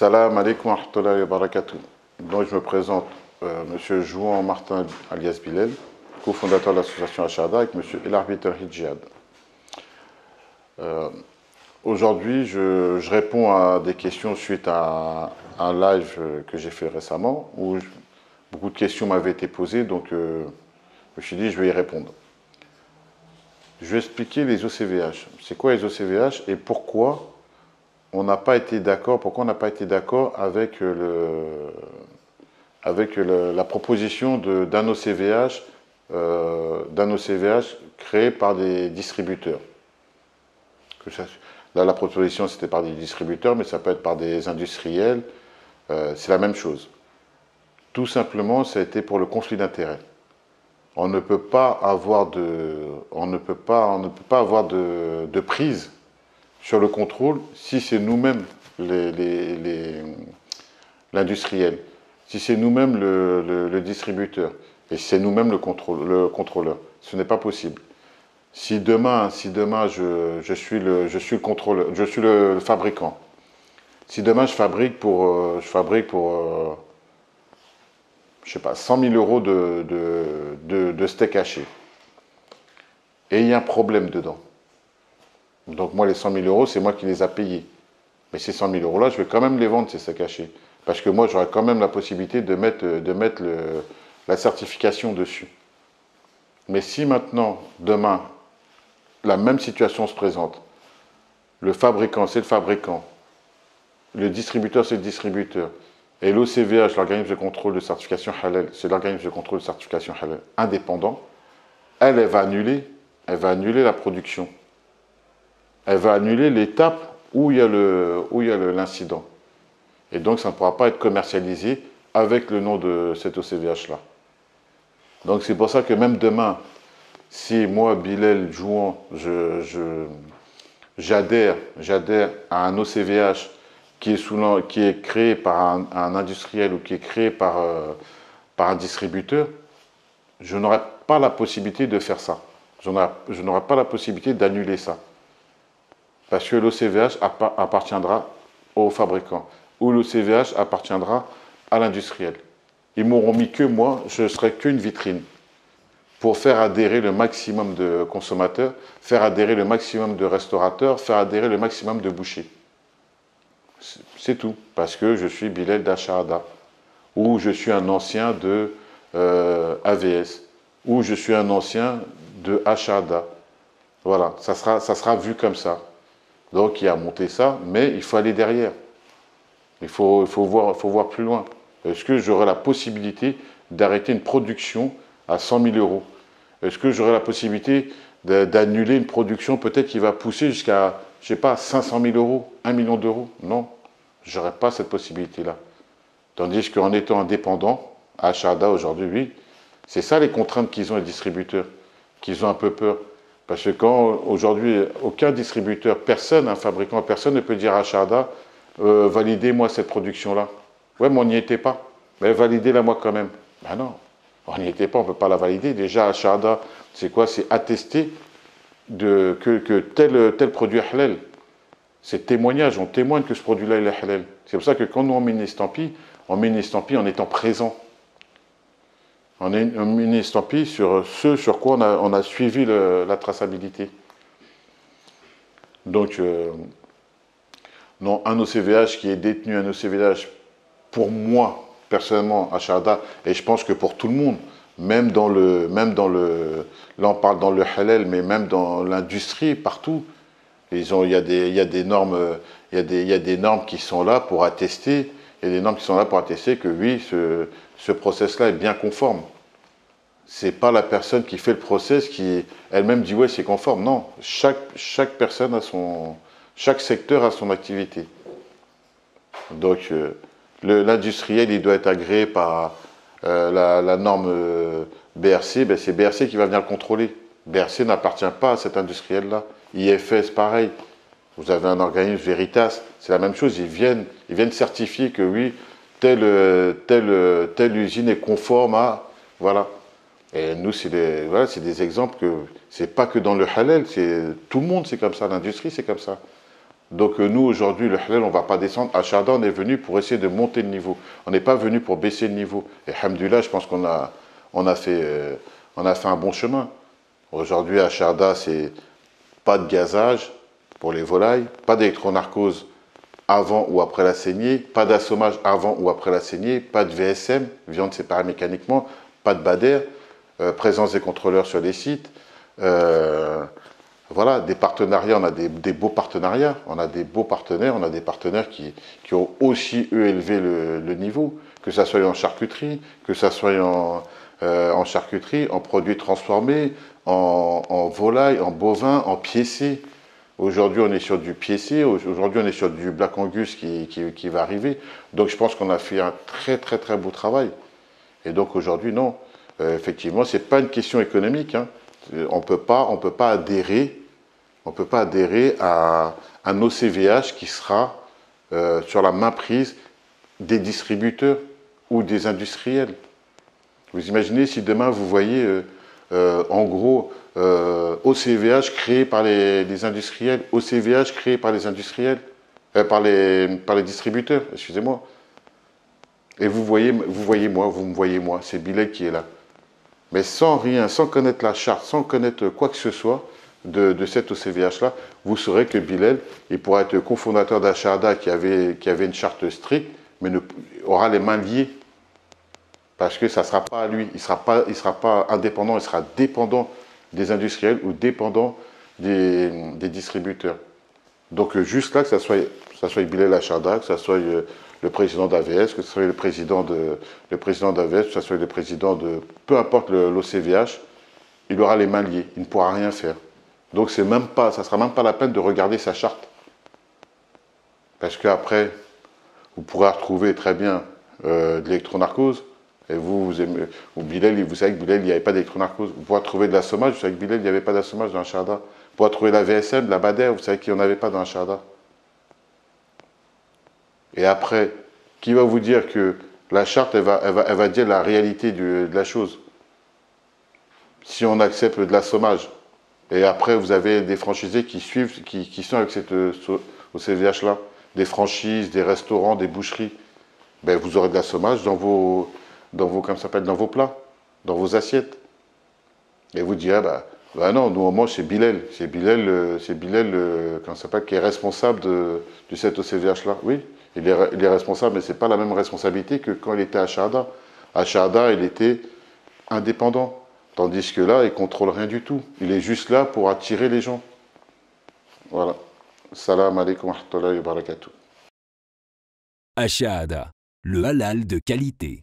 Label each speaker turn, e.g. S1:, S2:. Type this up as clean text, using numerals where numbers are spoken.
S1: Salam alaikum wa rahmatullahi wa barakatuh. Donc je me présente, Monsieur Jouan Martin alias Bilel, cofondateur de l'association Ashada avec Monsieur Elarbi Hidjihad. Aujourd'hui, je réponds à des questions suite à un live que j'ai fait récemment où beaucoup de questions m'avaient été posées, donc je me suis dit je vais y répondre. Je vais expliquer les OCVH. C'est quoi les OCVH et pourquoi on n'a pas été d'accord, avec la proposition d'un OCVH créé par des distributeurs. Là, la proposition, c'était par des distributeurs, mais ça peut être par des industriels. C'est la même chose. Tout simplement, ça a été pour le conflit d'intérêts. On ne peut pas avoir de prise sur le contrôle si c'est nous-mêmes l'industriel, si c'est nous-mêmes le distributeur et si c'est nous-mêmes le contrôleur. Ce n'est pas possible. Si demain je suis le contrôleur, je suis le fabricant. Si demain je fabrique pour je sais pas, 100 000 euros de steak haché et il y a un problème dedans. Donc moi, les 100 000 euros, c'est moi qui les a payés. Mais ces 100 000 euros-là, je vais quand même les vendre, ces steaks hachés. Parce que moi, j'aurai quand même la possibilité de mettre la certification dessus. Mais si maintenant, demain, la même situation se présente, le fabricant, c'est le fabricant, le distributeur, c'est le distributeur, et l'OCVH, l'organisme de contrôle de certification halal, c'est l'organisme de contrôle de certification halal indépendant, elle va annuler la production. Elle va annuler l'étape où il y a l'incident. Et donc, ça ne pourra pas être commercialisé avec le nom de cet OCVH-là. Donc, c'est pour ça que même demain, si moi, Bilel Jouan, j'adhère à un OCVH qui est créé par un industriel ou qui est créé par un distributeur, je n'aurai pas la possibilité de faire ça. Je n'aurai pas la possibilité d'annuler ça. Parce que l'OCVH appartiendra au fabricant ou l'OCVH appartiendra à l'industriel. Ils m'auront mis que moi, je ne serai qu'une vitrine pour faire adhérer le maximum de consommateurs, faire adhérer le maximum de restaurateurs, faire adhérer le maximum de bouchers. C'est tout, parce que je suis Bilel d'Ashada, ou je suis un ancien de AVS, ou je suis un ancien de Ashada. Voilà, ça sera vu comme ça. Donc il a monté ça, mais il faut aller derrière. Il faut voir plus loin. Est-ce que j'aurai la possibilité d'arrêter une production à 100 000 euros? Est-ce que j'aurai la possibilité d'annuler une production peut-être qui va pousser jusqu'à, je sais pas, 500 000 euros, 1 million d'euros? Non, je n'aurai pas cette possibilité-là. Tandis qu'en étant indépendant, à Ashada aujourd'hui, oui, c'est ça les contraintes qu'ils ont les distributeurs, qu'ils ont un peu peur. Parce que quand aujourd'hui, aucun distributeur, personne, un fabricant, personne ne peut dire à Ashada, validez-moi cette production-là. Ouais, mais on n'y était pas. Mais validez-la moi quand même. Ben non, on n'y était pas, on ne peut pas la valider. Déjà, Ashada, c'est quoi? C'est attester que tel produit est halal. C'est témoignage, on témoigne que ce produit-là est halal. C'est pour ça que quand nous on met une estampille en étant présent. On a une estampille sur ce sur quoi on a suivi la traçabilité. Donc, non, un OCVH qui est détenu, un OCVH, pour moi, personnellement, à Ashada, et je pense que pour tout le monde, là on parle dans le halal, mais même dans l'industrie, partout, il y a des normes qui sont là pour attester, que oui, ce process-là est bien conforme. C'est pas la personne qui fait le process qui elle-même dit ouais c'est conforme. Non, chaque personne chaque secteur a son activité. Donc l'industriel il doit être agréé par la norme BRC. Ben, c'est BRC qui va venir le contrôler. BRC n'appartient pas à cet industriel-là. IFS pareil. Vous avez un organisme Veritas, c'est la même chose. Ils viennent certifier que oui telle usine est conforme à voilà. Et nous, c'est des exemples que c'est pas que dans le halal, tout le monde c'est comme ça, l'industrie c'est comme ça. Donc nous, aujourd'hui, le halal, on ne va pas descendre. À Sharda, on est venu pour essayer de monter le niveau. On n'est pas venu pour baisser le niveau. Et alhamdoulilah, je pense on a fait un bon chemin. Aujourd'hui, à Sharda, c'est pas de gazage pour les volailles, pas d'électronarcose avant ou après la saignée, pas d'assommage avant ou après la saignée, pas de VSM, viande séparée mécaniquement, pas de BADER, présence des contrôleurs sur les sites. Voilà, des partenariats, on a des beaux partenariats, on a des beaux partenaires, on a des partenaires qui ont aussi, eux, élevé le niveau, que ça soit en charcuterie, que ça soit en charcuterie, en produits transformés, en volaille, en bovin, en piécé. Aujourd'hui, on est sur du piécé, aujourd'hui, on est sur du Black Angus qui va arriver. Donc, je pense qu'on a fait un très, très, très beau travail. Et donc, aujourd'hui, non. Effectivement, ce n'est pas une question économique. Hein. On ne peut pas adhérer à un OCVH qui sera sur la main prise des distributeurs ou des industriels. Vous imaginez si demain vous voyez en gros OCVH créé par les industriels, OCVH créé par les industriels, par les distributeurs, excusez-moi. Et vous me voyez moi, c'est Bilal qui est là. Mais sans rien, sans connaître la charte, sans connaître quoi que ce soit de cet OCVH-là, vous saurez que Bilal, il pourra être cofondateur d'Acharda qui avait une charte stricte, mais aura les mains liées. Parce que ça ne sera pas à lui, il sera pas indépendant, il sera dépendant des industriels ou dépendant des distributeurs. Donc juste là, que ça soit Bilal Acharda, que ça soit le président d'AVS, que ce soit le président d'AVS, que ce soit le président de peu importe l'OCVH, il aura les mains liées, il ne pourra rien faire. Donc ça ne sera même pas la peine de regarder sa charte. Parce qu'après, vous pourrez retrouver très bien de l'électronarcose, et vous savez que Bilal, il n'y avait pas d'électronarcose. Vous pourrez trouver de l'assommage, vous savez que Bilal, il n'y avait pas d'assommage dans un Sharda. Vous pourrez trouver la VSM, de la BADER, vous savez qu'il n'y en avait pas dans un Sharda. Et après, qui va vous dire que la charte, elle va dire la réalité de la chose? Si on accepte de l'assommage, et après vous avez des franchisés qui suivent, qui sont avec au CVH-là, des franchises, des restaurants, des boucheries, ben vous aurez de l'assommage dans vos plats, dans vos assiettes. Et vous direz, bah non, nous on mange, c'est Bilal, comment ça s'appelle, qui est responsable de cet OCVH-là. Oui, il est responsable, mais ce n'est pas la même responsabilité que quand il était à Sharda. À Sharda, il était indépendant. Tandis que là, il ne contrôle rien du tout. Il est juste là pour attirer les gens. Voilà. Salam alaikum wa rahmatullahi wa barakatuh.
S2: Ashahada, le halal de qualité.